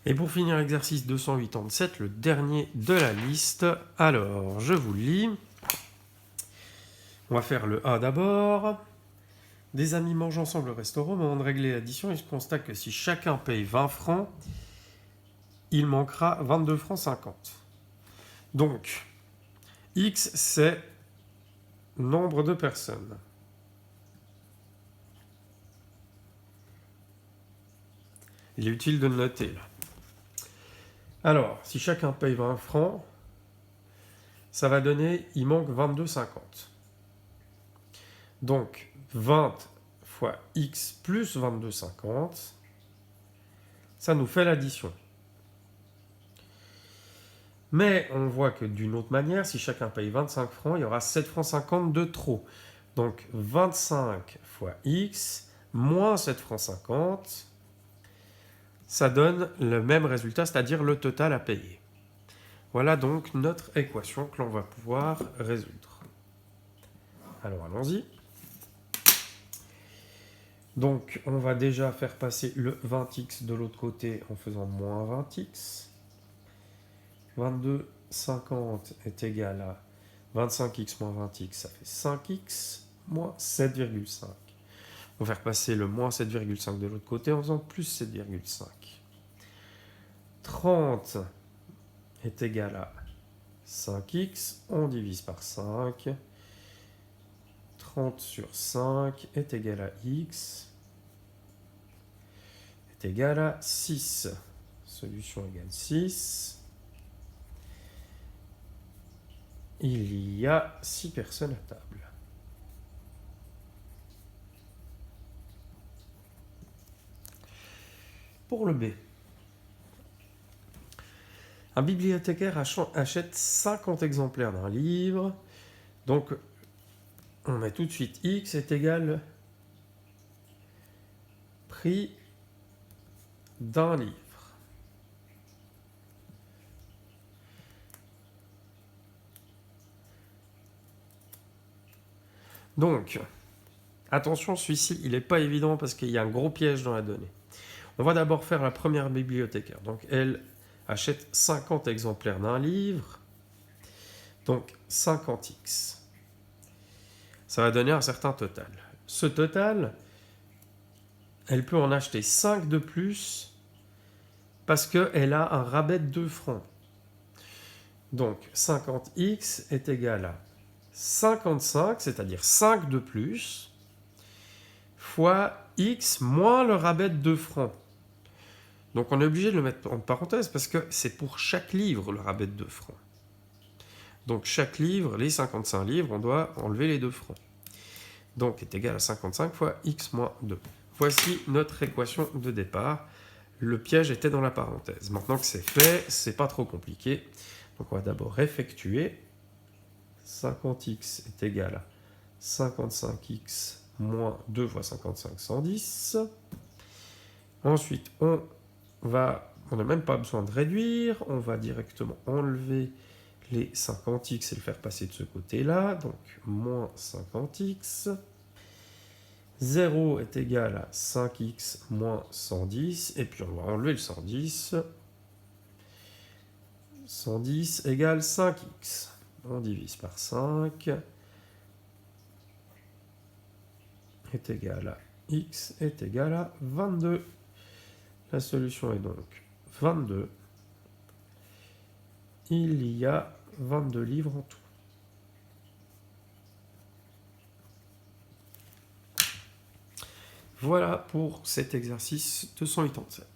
Et pour finir l'exercice 287, le dernier de la liste, alors je vous le lis. On va faire le A d'abord. Des amis mangent ensemble au restaurant, au moment de régler l'addition, ils constatent que si chacun paye 20 francs, il manquera 22 francs 50. Donc, X, c'est nombre de personnes. Il est utile de le noter là. Alors, si chacun paye 20 francs, ça va donner, il manque 22,50. Donc, 20 fois X plus 22,50, ça nous fait l'addition. Mais on voit que d'une autre manière, si chacun paye 25 francs, il y aura 7 francs 50 de trop. Donc 25 fois X moins 7 francs 50, ça donne le même résultat, c'est-à-dire le total à payer. Voilà donc notre équation que l'on va pouvoir résoudre. Alors allons-y. Donc on va déjà faire passer le 20x de l'autre côté en faisant moins 20x. 22,50 est égal à 25x moins 20x, ça fait 5x moins 7,5. On va faire passer le moins 7,5 de l'autre côté en faisant plus 7,5. 30 est égal à 5x, on divise par 5. 30 sur 5 est égal à x, est égal à 6. Solution égale 6. Il y a 6 personnes à table. Pour le B, un bibliothécaire achète 50 exemplaires d'un livre. Donc, on met tout de suite X est égal prix d'un livre. Donc, attention, celui-ci, il n'est pas évident parce qu'il y a un gros piège dans la donnée. On va d'abord faire la première bibliothécaire. Donc, elle achète 50 exemplaires d'un livre. Donc, 50x. Ça va donner un certain total. Ce total, elle peut en acheter 5 de plus parce qu'elle a un rabais de 2 francs. Donc, 50x est égal à 55, c'est-à-dire 5 de plus, fois x moins le rabais de 2 francs. Donc on est obligé de le mettre en parenthèse parce que c'est pour chaque livre le rabais de 2 francs. Donc chaque livre, les 55 livres, on doit enlever les 2 francs. Donc est égal à 55 fois x moins 2. Voici notre équation de départ. Le piège était dans la parenthèse. Maintenant que c'est fait, c'est pas trop compliqué. Donc on va d'abord effectuer. 50x est égal à 55x moins 2 fois 55, 110. Ensuite, on n'a même pas besoin de réduire, on va directement enlever les 50x et le faire passer de ce côté-là, donc moins 50x. 0 est égal à 5x moins 110, et puis on va enlever le 110. 110 égale 5x. On divise par 5 est égal à x est égal à 22. La solution est donc 22. Il y a 22 livres en tout. Voilà pour cet exercice 287.